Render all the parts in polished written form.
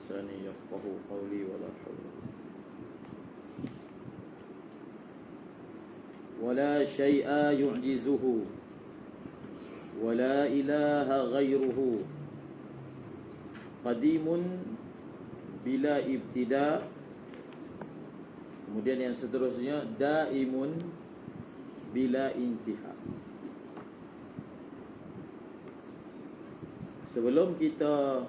lisani yafqahu qawli wa la hawla wa la syai'a yu'jizuhu wa la ilaha ghairuhu qadimun bila ibtida. Kemudian yang seterusnya daimun bila intiha. Sebelum kita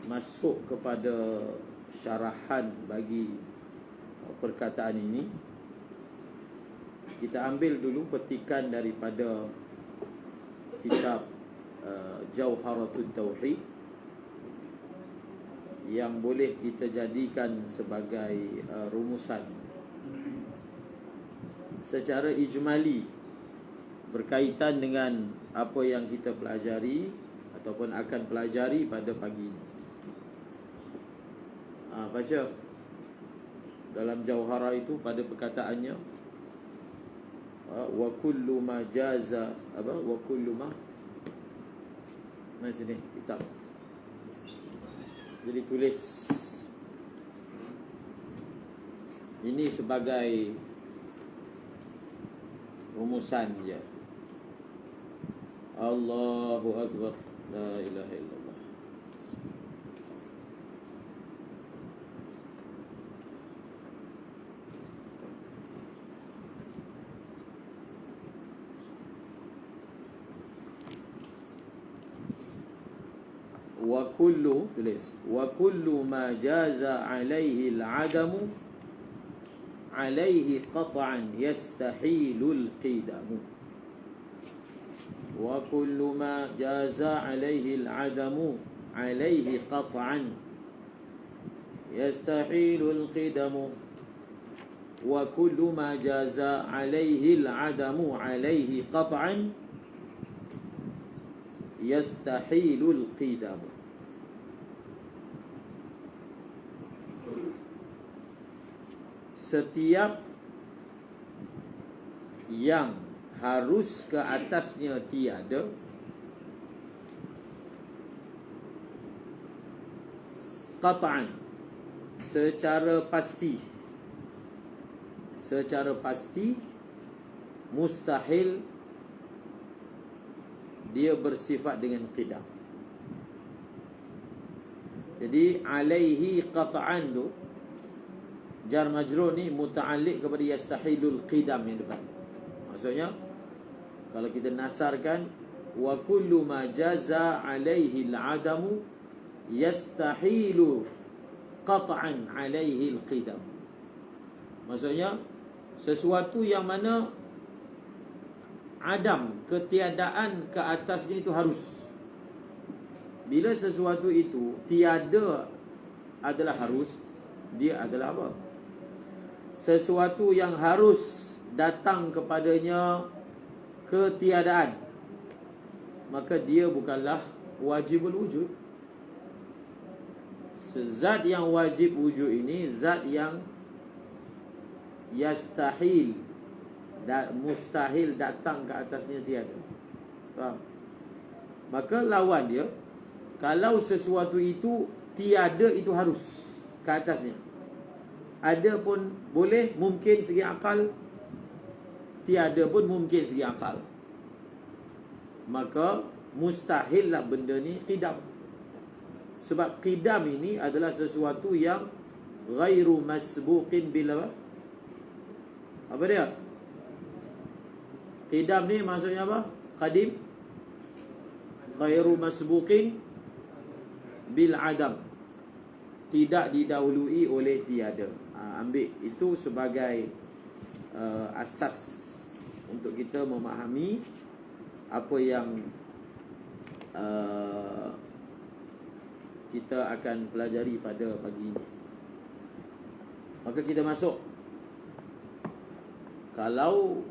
masuk kepada syarahan bagi perkataan ini, kita ambil dulu petikan daripada kitab Jauharatul Tauhid yang boleh kita jadikan sebagai rumusan secara ijmali berkaitan dengan apa yang kita pelajari ataupun akan pelajari pada pagi ini. Baca dalam Jauhara itu pada perkataannya, wa kullu ma jaza wa kullu ma sini kitab. Jadi tulis ini sebagai rumusan je. Allahu Akbar, la ilaha illallah. Wa kullu, tulis, wa kullu ma jaza alaihi al-adamu alaihi qat'an yastahilul qidamu. Wa kullu ma jaza alaihi al-adamu alaihi qat'an yastahilul qidamu. Wa kullu ma jaza alaihi al-adamu alaihi qat'an yastahilul qidamu. Setiap yang harus ke atasnya tiada, qat'an, secara pasti mustahil dia bersifat dengan qidam. Jadi alaihi qat'an tu jar majrur ni muta'alliq kepada yastahilul qidam yang depan. Maksudnya kalau kita nasarkan wa kullu ma jaza alaihi al-adamu yastahilu qat'an alaihi al-qidam. Maksudnya sesuatu yang mana adam, ketiadaan ke atasnya itu harus. Bila sesuatu itu tiada adalah harus, dia adalah apa? Sesuatu yang harus datang kepadanya ketiadaan, maka dia bukanlah wajibul wujud. Zat yang wajib wujud ini zat yang yastahil, mustahil datang ke atasnya tiada. Faham? Maka lawan dia, kalau sesuatu itu tiada, itu harus ke atasnya. Ada pun boleh, mungkin segi akal, tiada pun mungkin segi akal. Maka mustahillah benda ni qidam. Sebab qidam ini adalah sesuatu yang ghairu masbuqin bila apa dia? Qidam ni maksudnya apa? Qadim, ghairu masbuqin bil adam, tidak didahului oleh tiada. Ambil itu sebagai asas untuk kita memahami apa yang kita akan pelajari pada pagi ini. Maka kita masuk. Kalau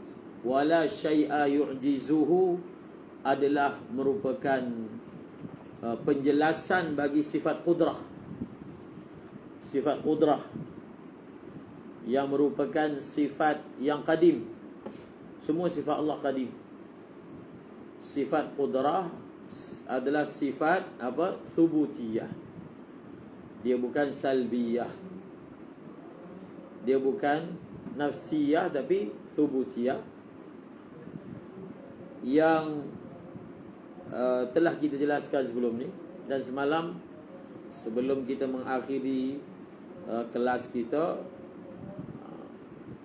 wala syai'a yu'jizuhu adalah merupakan penjelasan bagi sifat qudrah. Sifat qudrah yang merupakan sifat yang qadim. Semua sifat Allah qadim. Sifat qudrah, adalah sifat apa? Thubutiyah. Dia bukan salbiyah. Dia bukan nafsiyah tapi thubutiyah, yang telah kita jelaskan sebelum ni. Dan semalam sebelum kita mengakhiri kelas kita,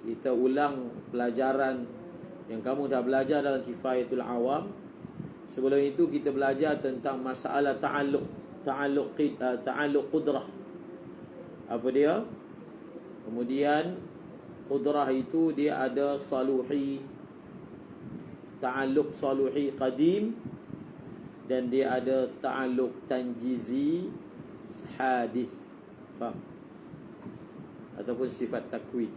kita ulang pelajaran yang kamu dah belajar dalam Kifayatul Awam. Sebelum itu kita belajar tentang masalah ta'alluq qudrah. Apa dia? Kemudian qudrah itu dia ada saluhi, ta'alluq saluhi qadim, dan dia ada ta'alluq tanjizi hadith. Faham? Ataupun sifat takwin.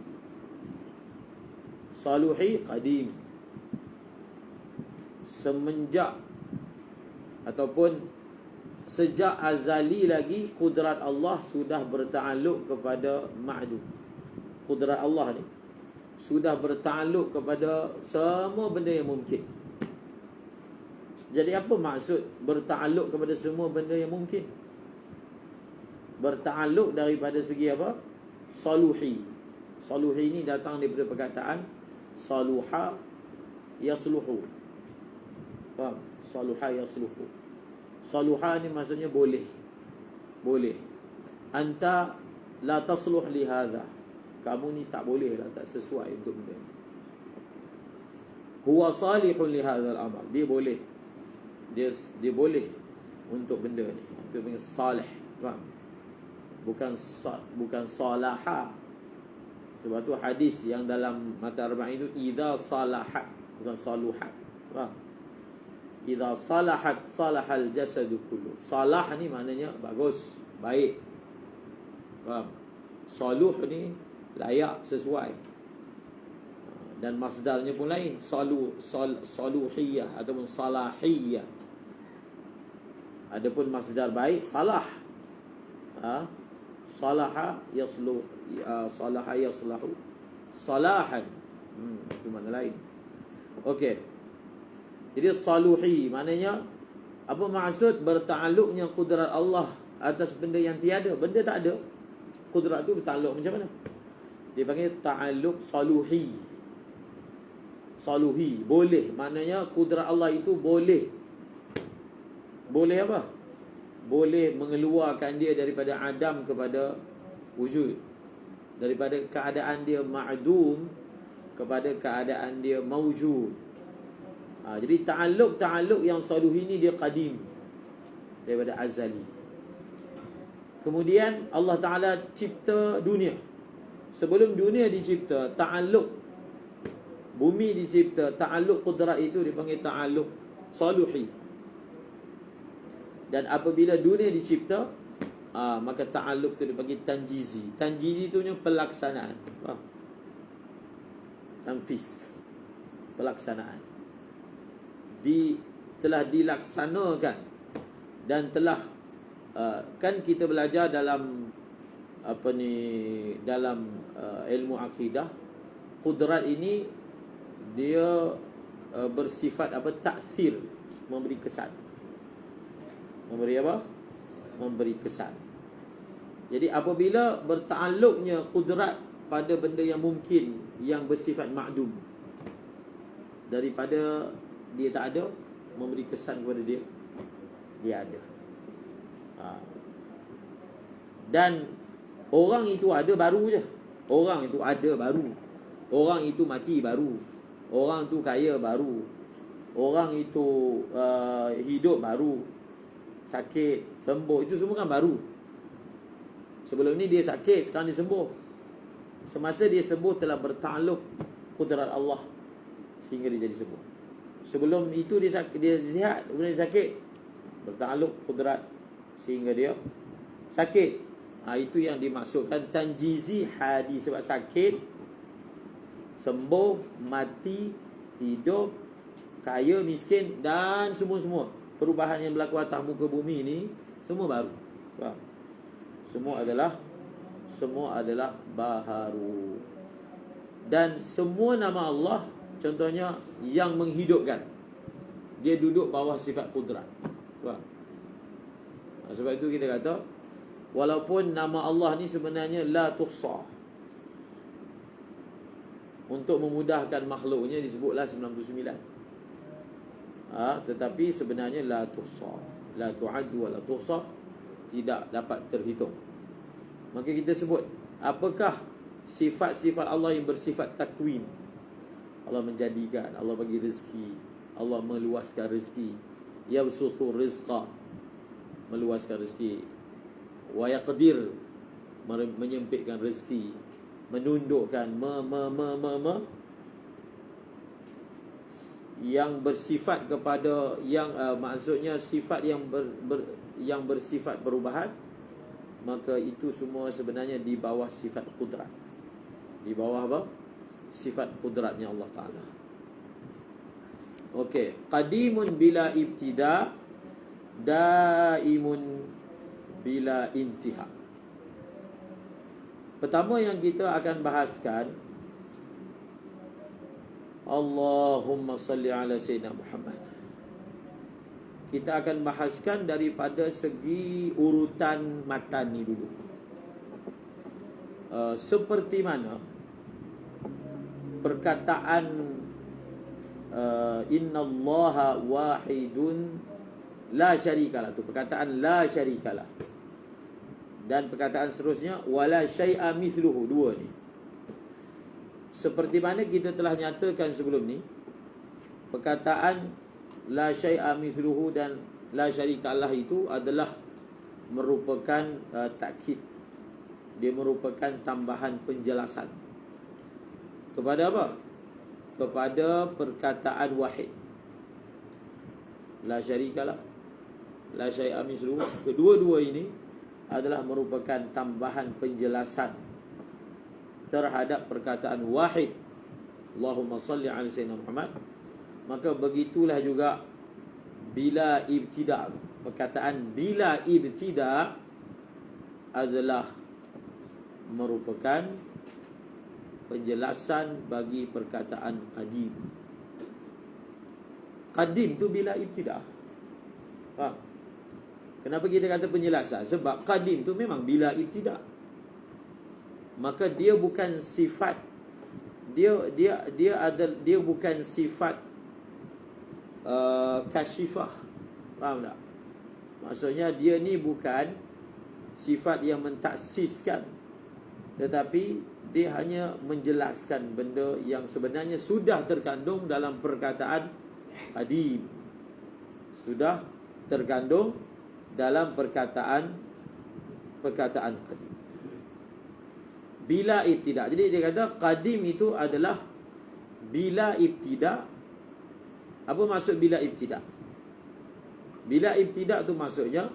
Saluhi qadim, semenjak ataupun sejak azali lagi kudrat Allah sudah bertaalluk kepada ma'dum. Kudrat Allah ni sudah bertaalluk kepada semua benda yang mungkin. Jadi apa maksud bertaalluk kepada semua benda yang mungkin? Bertaalluk daripada segi apa? Saluhi. Saluhi ni datang daripada perkataan saluha yasluhu. Faham? Saluha yasluhu. Saluha ni maksudnya boleh. Boleh. Anta la tasluh li hadha. Kamu ni tak boleh lah, tak sesuai untuk benda ni. Huwa salihun li hadzal amal. Dia boleh. Dia boleh untuk benda ni. Itu panggil salih. Faham? Bukan salaha. Sebab tu hadis yang dalam mata arba'in itu idza salahat, bukan saluhat. Faham? Idza salahat salahal jasadu kullu. Salah ni maknanya bagus, baik. Faham? Saluh ni layak, sesuai. Dan masdarnya pun lain, saluhiyah ataupun salahiyah. Adapun masdar baik salah. Salaha yasluh, salaha yaslahu salahan. Itu makna lain. Okey. Jadi saluhi maknanya apa maksud bertaalluknya kudrat Allah atas benda yang tiada, benda tak ada. Kudrat tu bertaalluk macam mana? Dia panggil ta'alluq saluhi. Saluhi, boleh. Maknanya kudrat Allah itu boleh. Boleh apa? Boleh mengeluarkan dia daripada adam kepada wujud. Daripada keadaan dia ma'dum kepada keadaan dia mawjud. Jadi ta'alluq yang saluhi ni dia qadim, daripada azali. Kemudian Allah Ta'ala cipta dunia. Sebelum dunia dicipta, ta'alluq bumi dicipta, ta'alluq qudrat itu dipanggil ta'alluq saluhi. Dan apabila dunia dicipta, maka ta'alluq itu dipanggil tanjizi. Tanjizi itu punya pelaksanaan. Tanfis, pelaksanaan. Telah dilaksanakan. Dan telah kan kita belajar dalam dalam ilmu akidah, kudrat ini dia bersifat ta'thir, memberi kesan. Memberi apa? Memberi kesan. Jadi apabila bertaalluknya kudrat pada benda yang mungkin, yang bersifat ma'dum, daripada dia tak ada, memberi kesan kepada dia ada. Dan orang itu ada baru je. Orang itu ada baru. Orang itu mati baru. Orang itu kaya baru. Orang itu hidup baru. Sakit, sembuh, itu semua kan baru. Sebelum ni dia sakit, sekarang dia sembuh. Semasa dia sembuh telah bertaalluk kudrat Allah sehingga dia jadi sembuh. Sebelum itu dia sihat, kemudian dia sakit, bertaalluk kudrat sehingga dia sakit. Itu yang dimaksudkan tanjizi hadi. Sebab sakit, sembuh, mati, hidup, kaya, miskin, dan semua-semua perubahan yang berlaku atas muka bumi ni semua baru. Semua adalah baharu. Dan semua nama Allah, contohnya yang menghidupkan, dia duduk bawah sifat kudrat. Faham? Sebab itu kita kata, walaupun nama Allah ni sebenarnya la tuhsa, untuk memudahkan makhluknya disebutlah 99. Tetapi sebenarnya la tuhsa, la tu'addu wa la tuhsa, tidak dapat terhitung. Maka kita sebut, apakah sifat-sifat Allah yang bersifat takwin? Allah menjadikan, Allah bagi rezeki, Allah meluaskan rezeki, yabsutu rizqa, meluaskan rezeki, wa yaqdir, menyempitkan rezeki, menundukkan, yang bersifat kepada yang maksudnya sifat yang yang bersifat perubahan, maka itu semua sebenarnya di bawah sifat kudrat. Di bawah apa? Sifat kudratnya Allah Ta'ala. Okey, qadimun bila ibtida, daimun bila intiha. Pertama yang kita akan bahaskan, Allahumma salli ala Sayyidina Muhammad. Kita akan bahaskan daripada segi urutan matan ni dulu. Seperti mana perkataan innallaha wahidun la syarikalah, tu perkataan la syarikalah, dan perkataan seterusnya wala syai'a mithluhu, dua ni. Seperti mana kita telah nyatakan sebelum ni, perkataan la syai'a mithluhu dan la syarikalah itu adalah merupakan takkid. Dia merupakan tambahan penjelasan kepada apa? Kepada perkataan wahid. La syarikalah, la syai'a mithluhu, kedua-dua ini adalah merupakan tambahan penjelasan terhadap perkataan wahid, Allahumma salli ala Sayyidina Muhammad. Maka begitulah juga bila ibtida. Perkataan bila ibtida adalah merupakan penjelasan bagi perkataan qadim. Qadim tu bila ibtida. Faham? Kenapa kita kata penjelasan? Sebab qadim tu memang bila ibtida. Maka dia bukan sifat, dia bukan sifat kasyifah. Faham tak? Maksudnya dia ni bukan sifat yang mentaksiskan, tetapi dia hanya menjelaskan benda yang sebenarnya sudah terkandung dalam perkataan qadim. Sudah terkandung dalam perkataan qadim. Bila ibtida. Jadi dia kata qadim itu adalah bila ibtida. Apa maksud bila ibtida? Bila ibtida tu maksudnya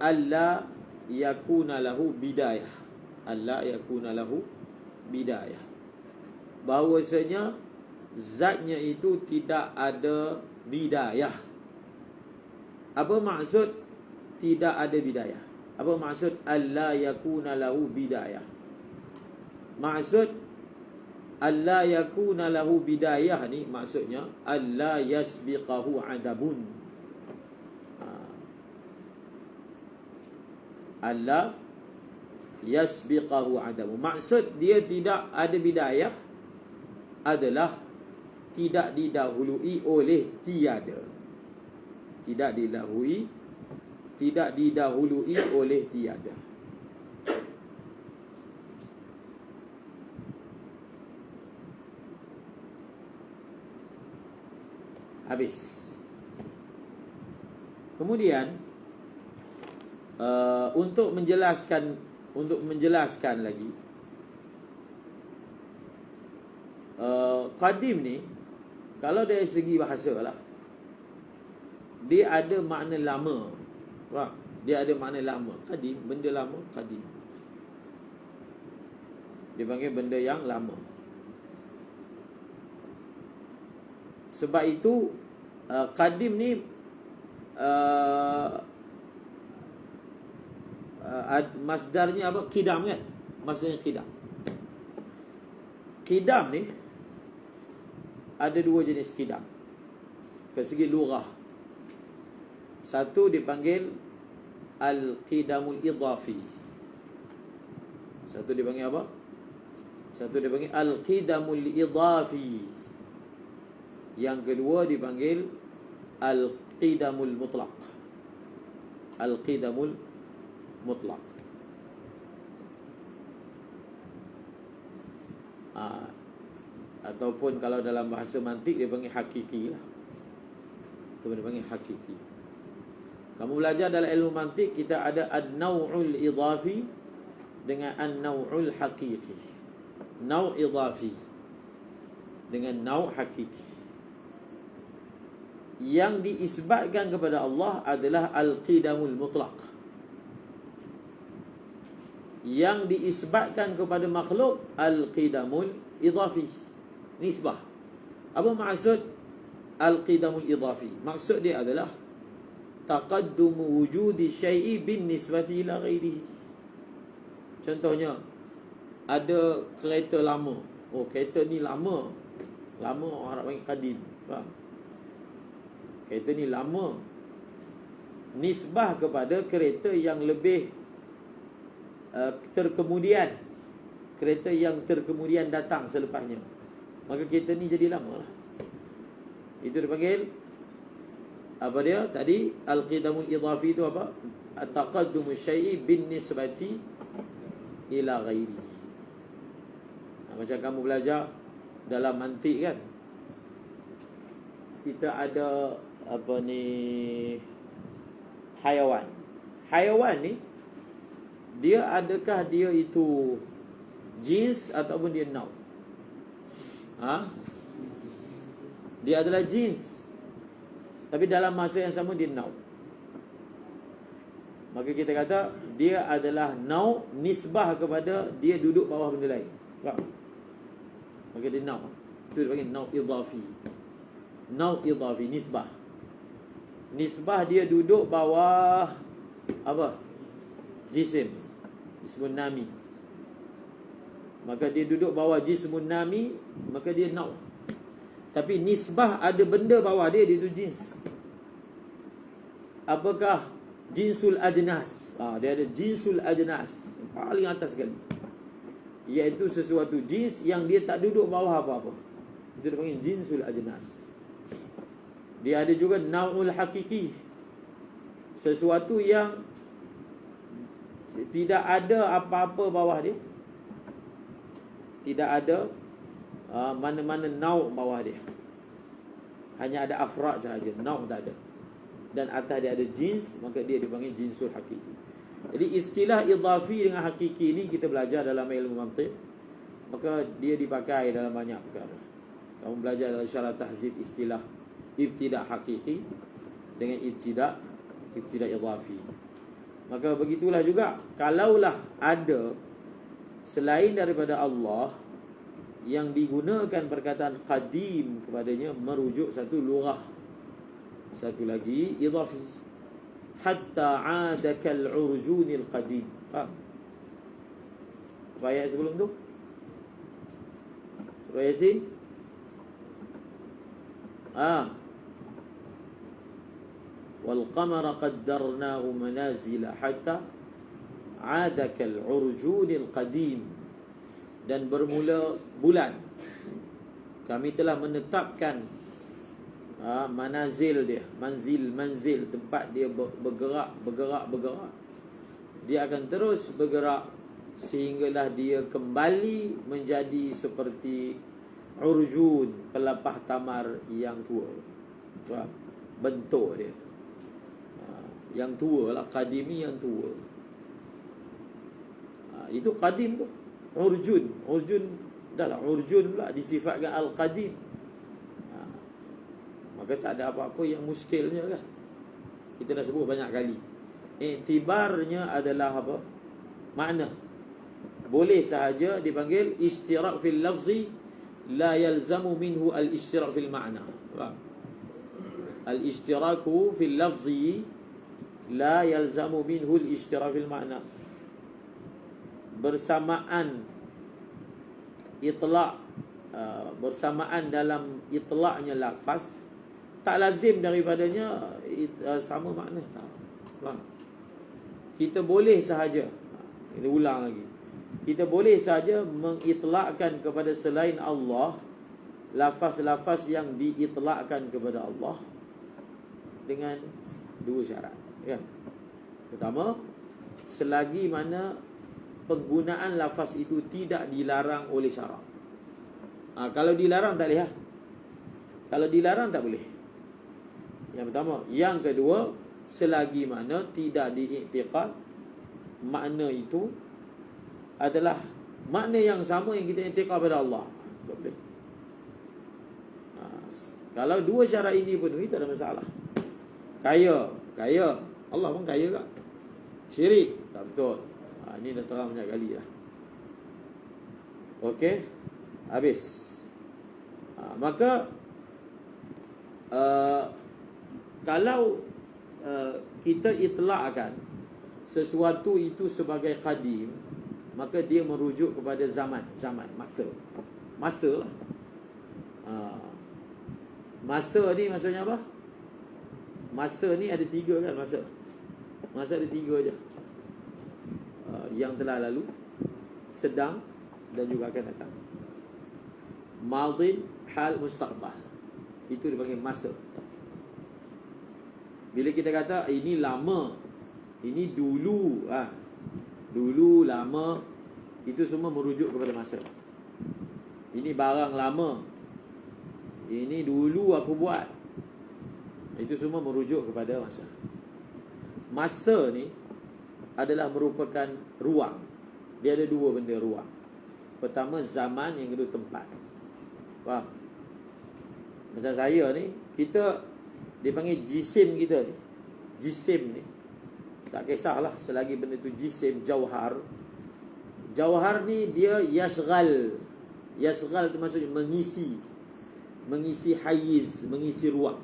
alla yakuna lahu bidayah. Alla yakuna lahu bidayah. Bahawasanya zatnya itu tidak ada bidayah. Apa maksud tidak ada bidayah? Apa maksud alla yakuna lahu bidayah? Maksud alla yakuna lahu bidayah ni maksudnya alla yasbiqahu adabun. Alla yasbiqahu adabun. Maksud dia tidak ada bidayah adalah tidak didahului oleh tiada. Tidak didahului oleh tiada. Habis. Kemudian untuk menjelaskan lagi, qadim ni kalau dari segi bahasa lah, dia ada makna lama. Faham? Dia ada makna lama. Qadim, benda lama, qadim. Dia panggil benda yang lama. Sebab itu qadim ni masdarnya apa? Qidam kan? Maksudnya qidam. Qidam ni ada dua jenis qidam. Dari segi lughah. Satu dipanggil al-qidamul idhafi. Satu dipanggil apa? Satu dipanggil al-qidamul idhafi. Yang kedua dipanggil al-qidamul mutlaq. Al-qidamul mutlaq. Ataupun kalau dalam bahasa mantik dia panggil hakiki lah. Itu dia panggil hakiki. Kamu belajar dalam ilmu mantik, kita ada an-naw'ul idhafi dengan an-naw'ul hakiki. Naw' idhafi dengan naw' hakiki. Yang diisbatkan kepada Allah adalah al-qidamul mutlaq. Yang diisbatkan kepada makhluk al-qidamul idhafi, nisbah. Apa maksud al-qidamul idhafi? Maksud dia adalah taqaddumu wujudi syai'i bin nisbati ila ghairihi. Contohnya, ada kereta lama. Oh, kereta ni lama. Lama orang Arab panggil qadim. Faham? Kereta ni lama. Nisbah kepada kereta yang lebih terkemudian. Kereta yang terkemudian datang selepasnya. Maka kereta ni jadi lama lah. Itu dipanggil apa dia? Tadi al-qidamul idhafi itu apa? Taqaddumu syai'i bin nisbati ila ghairi. Macam kamu belajar dalam mantik kan, kita ada apa ni, haiwan. Haiwan ni dia adakah dia itu jins ataupun dia naw'? Dia adalah jins, tapi dalam masa yang sama dia naw'. Maka kita kata dia adalah naw' nisbah kepada dia duduk bawah benda lain. Faham? Maka dia naw'. Itu dipanggil naw' idhafi. Naw' idhafi, nisbah. Nisbah dia duduk bawah apa? Jisim. Jismun nami. Maka dia duduk bawah jismun nami, maka dia naw'. Tapi nisbah ada benda bawah dia, dia itu jins. Apakah jinsul ajnas? Dia ada jinsul ajnas, paling atas sekali, iaitu sesuatu jins yang dia tak duduk bawah apa-apa. Itu dipanggil jinsul ajnas. Dia ada juga naw'ul hakiki, sesuatu yang tidak ada apa-apa bawah dia. Tidak ada mana-mana naw' bawah dia. Hanya ada afrad sahaja, naw' tak ada. Dan atas dia ada jins, maka dia dipanggil jinsul hakiki. Jadi istilah idhafi dengan hakiki ni kita belajar dalam ilmu mantiq, maka dia dipakai dalam banyak perkara. Kamu belajar dalam syarah tahzib istilah ibtida' hakiki dengan ibtida' idhafi. Maka begitulah juga, kalaulah ada selain daripada Allah yang digunakan perkataan qadim kepadanya, merujuk satu lughah, satu lagi idhafi. Hatta 'adaka al-urjunil qadim. Faham? Apa ayat sebelum tu? Surah Yasin. Wal qamara qaddarnahu manazila hatta 'adaka al-urjunil qadim. Dan bermula bulan, kami telah menetapkan manazil dia, manzil, tempat dia bergerak. Dia akan terus bergerak sehinggalah dia kembali menjadi seperti urjun, pelepah tamar yang tua. Bentuk dia yang tua lah, qadimi yang tua. Itu qadim tu. Urjun dah lah, urjun pula disifatkan al-qadim. Maka tak ada apa-apa yang muskilnya kan. Kita dah sebut banyak kali. Iktibarnya adalah apa? Makna. Boleh sahaja dipanggil ishtirak fil lafzi, la yalzamu minhu al-ishtirak fil ma'na. Faham? Al-ishtiraku fil lafzi la yalzamu minhu al-ishtirak fil ma'na. Bersamaan itlaq, bersamaan dalam itlaqnya lafaz, tak lazim daripadanya sama makna tak? Faham? Kita boleh sahaja, kita ulang lagi, kita boleh sahaja mengitlakkan kepada selain Allah lafaz-lafaz yang diitlakkan kepada Allah dengan dua syarat, ya. Pertama, selagi mana penggunaan lafaz itu tidak dilarang oleh syarak. Kalau dilarang tak boleh. Kalau dilarang tak boleh. Yang pertama. Yang kedua, selagi mana tidak diiktiqad makna itu adalah makna yang sama yang kita iktiqad pada Allah. Tak boleh. Kalau dua syarat ini penuhi, tak ada masalah. Kaya Allah pun kaya tak? Syirik tak betul. Ini dah terang banyak kali lah. Okey, habis. Maka kalau kita itlakkan sesuatu itu sebagai qadim, maka dia merujuk kepada zaman, masa lah. Masa ni maksudnya apa? Masa ni ada tiga kan? Masa ada tiga je. Yang telah lalu, sedang, dan juga akan datang. Madin, hal, mustaqbal. Itu dipanggil masa. Bila kita kata ini lama, ini dulu, dulu, lama, itu semua merujuk kepada masa. Ini barang lama, ini dulu aku buat, itu semua merujuk kepada masa. Masa ni adalah merupakan ruang. Dia ada dua benda ruang. Pertama zaman, yang kedua tempat. Faham? Macam saya ni, kita dipanggil jisim kita ni. Jisim ni, tak kisahlah selagi benda tu jisim, jauhar. Jauhar ni dia yashghal. Yashghal tu maksudnya mengisi hayiz, mengisi ruang.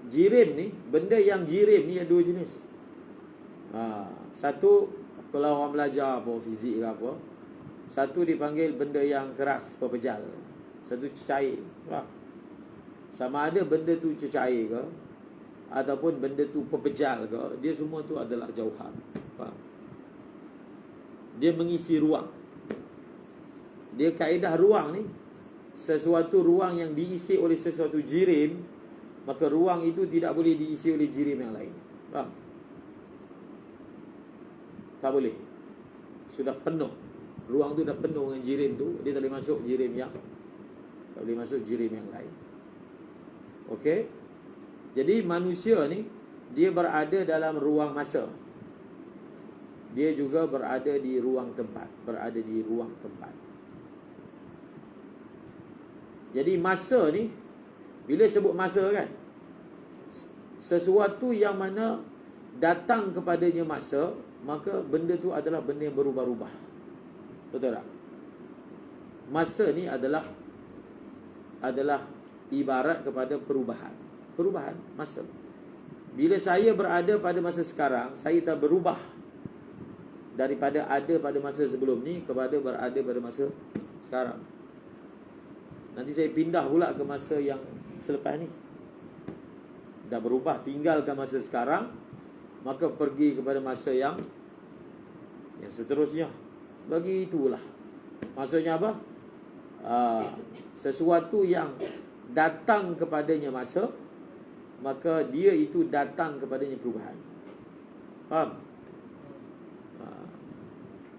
Jirim ni, benda yang jirim ni ada dua jenis. Satu, kalau orang belajar apa, fizik ke apa, satu dipanggil benda yang keras, pepejal. Satu cecair. Sama ada benda tu cecair ke ataupun benda tu pepejal ke, dia semua tu adalah jauhar. Dia mengisi ruang. Dia kaedah ruang ni, sesuatu ruang yang diisi oleh sesuatu jirim, maka ruang itu tidak boleh diisi oleh jirim yang lain. Faham? Tak boleh. Sudah penuh. Ruang tu dah penuh dengan jirim tu, dia tak boleh masuk jirim yang lain. Okey? Jadi manusia ni, dia berada dalam ruang masa. Dia juga berada di ruang tempat. Jadi masa ni, bila sebut masa kan, sesuatu yang mana datang kepadanya masa, maka benda tu adalah benda yang berubah-ubah. Betul tak? Masa ni adalah ibarat kepada perubahan masa. Bila saya berada pada masa sekarang, saya tak berubah daripada ada pada masa sebelum ni kepada berada pada masa sekarang. Nanti saya pindah pula ke masa yang selepas ni, dah berubah, tinggalkan masa sekarang, maka pergi kepada masa yang seterusnya. Begitulah. Maksudnya apa? Sesuatu yang datang kepadanya masa, maka dia itu datang kepadanya perubahan. Faham?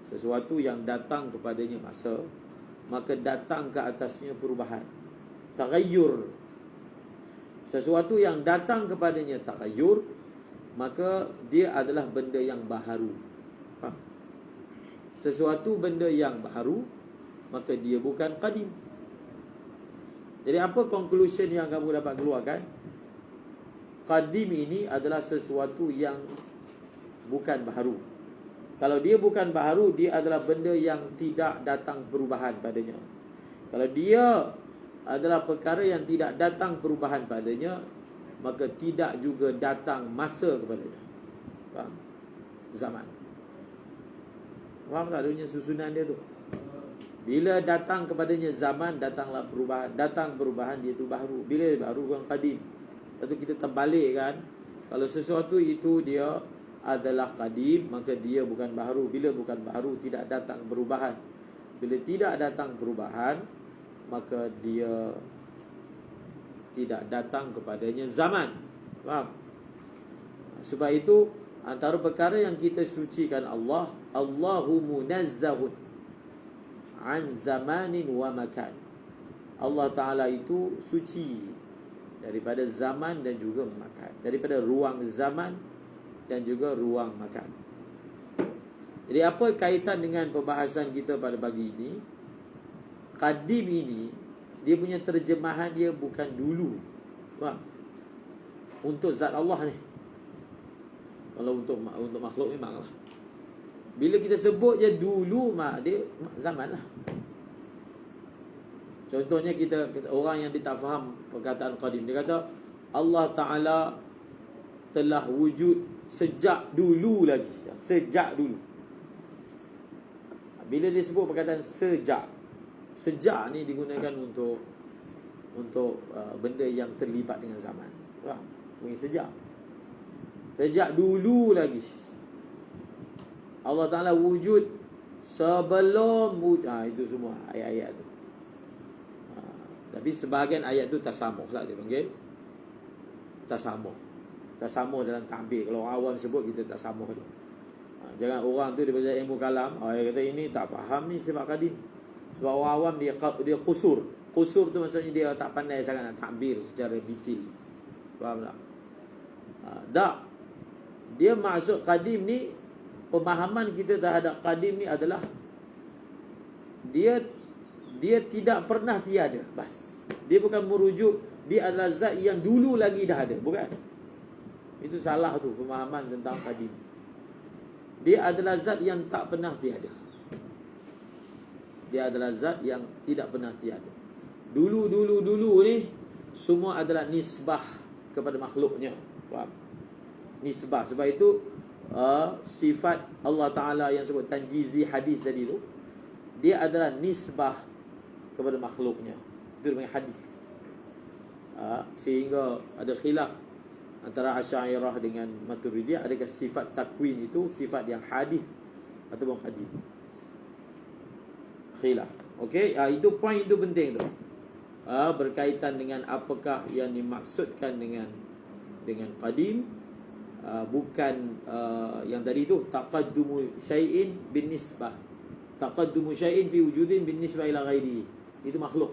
Sesuatu yang datang kepadanya masa, maka datang ke atasnya perubahan. Taghayyur. Sesuatu yang datang kepadanya taghayyur, maka dia adalah benda yang baharu. Faham? Sesuatu benda yang baharu, maka dia bukan qadim. Jadi apa conclusion yang kamu dapat keluarkan? Qadim ini adalah sesuatu yang bukan baharu. Kalau dia bukan baharu, dia adalah benda yang tidak datang perubahan padanya. Kalau dia adalah perkara yang tidak datang perubahan padanya, maka tidak juga datang masa kepadanya. Faham? Zaman. Faham tak adanya susunan dia tu? Bila datang kepadanya zaman, datanglah perubahan. Datang perubahan, dia itu baru. Bila baru, bukan qadim. Lepas tu kita terbalik kan. Kalau sesuatu itu dia adalah qadim, maka dia bukan baru. Bila bukan baru, tidak datang perubahan. Bila tidak datang perubahan, maka dia tidak datang kepadanya zaman. Faham? Sebab itu antara perkara yang kita sucikan Allah, Allahu munazzahun an zamanin wa makan. Allah Ta'ala itu suci daripada zaman dan juga makan, daripada ruang zaman dan juga ruang makan. Jadi apa kaitan dengan perbahasan kita pada pagi ini? Qadim ini, dia punya terjemahan dia bukan dulu. Faham? Untuk zat Allah ni. Kalau untuk makhluk memanglah. Bila kita sebut je dulu, dia zaman lah. Contohnya orang yang dia tak faham perkataan qadim, dia kata Allah Ta'ala telah wujud sejak dulu lagi. Sejak dulu. Bila dia sebut perkataan sejak ni digunakan untuk benda yang terlibat dengan zaman. Faham? Sejak dulu lagi Allah Ta'ala wujud sebelum itu semua ayat-ayat tu. Tapi sebahagian ayat tu tasamuh lah dia panggil. Tasamuh dalam ta'bir. Kalau orang awam sebut, kita tasamuh tu. Jangan orang tu dia baca ilmu kalam, dia kata ini tak faham ni sifat qadim. Sebab orang awam dia qusur. Qusur tu maksudnya dia tak pandai sangat nak ta'bir secara detail. Faham tak? Tak. Dia maksud qadim ni, pemahaman kita terhadap qadim ni adalah dia tidak pernah tiada. Bas. Dia bukan merujuk dia adalah zat yang dulu lagi dah ada. Bukan. Itu salah tu pemahaman tentang qadim. Dia adalah zat yang tak pernah tiada. Dia adalah zat yang tidak pernah tiada. Dulu ni semua adalah nisbah kepada makhluknya. Faham? Nisbah. Sebab itu sifat Allah Ta'ala yang sebut tanjizi hadis tadi tu, dia adalah nisbah kepada makhluknya. Itu namanya hadis. Sehingga ada khilaf antara Asy'ariyah dengan Maturidiyah, adakah sifat takwin itu sifat yang hadis ataupun qadim. Khilaf. Okey, itu poin itu penting tu. Berkaitan dengan apakah yang dimaksudkan dengan qadim. Bukan yang tadi tu taqaddumu syai'in bin nisbah. Taqaddumu syai'in fi wujudin bin nisbah ila ghairihi. Itu makhluk.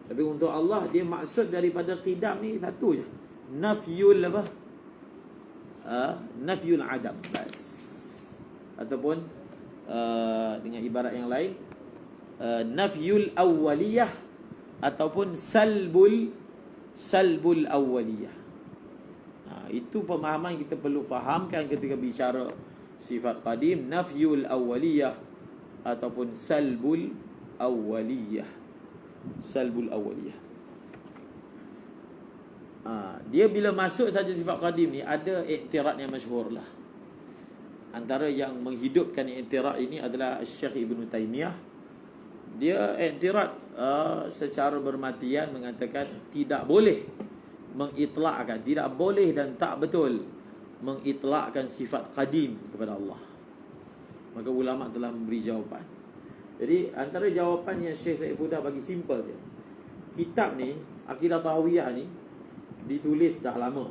Tapi untuk Allah, dia maksud daripada qidam ni satu je. Nafyul apa? Nafyul adam. Bas. Ataupun dengan ibarat yang lain, nafyul awwaliyah ataupun salbul awwaliyah. Itu pemahaman kita perlu fahamkan ketika bicara sifat qadim. Nafyul awwaliyah ataupun salbul awwaliyah. Dia bila masuk saja sifat qadim ni, ada iktirad yang masyhur lah. Antara yang menghidupkan iktirad ini adalah Syekh Ibn Taymiyah. Dia iktirad secara bermatian mengatakan tidak boleh mengitlakkan, tidak boleh dan tak betul mengitlakkan sifat qadim kepada Allah. Maka ulama telah memberi jawapan. Jadi antara jawapan yang Syekh Saifuddin bagi simple je. Kitab ni, Aqidah Tahawiyah ni, ditulis dah lama,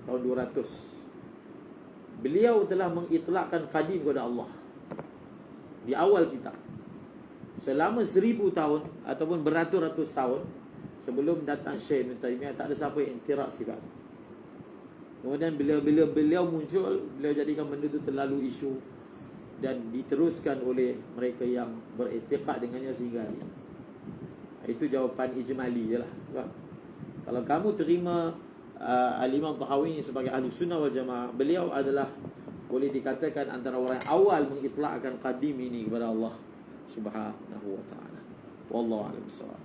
tahun 200. Beliau telah mengitlakkan qadim kepada Allah di awal kitab. Selama 1000 tahun ataupun beratus-ratus tahun sebelum datang Syekh Ibn Taymiyah, tak ada siapa yang iktiraf sifat. Kemudian bila beliau muncul, beliau jadikan benda itu terlalu isu dan diteruskan oleh mereka yang beriktikad dengannya sehingga hari. Itu jawapan ijmali je lah. Kalau kamu terima Al-Imam Tahawi sebagai ahli sunnah wal jamaah, beliau adalah boleh dikatakan antara orang yang awal mengitlakkan qadim ini kepada Allah Subhanahu wa ta'ala. Wallahu a'lam bissawab.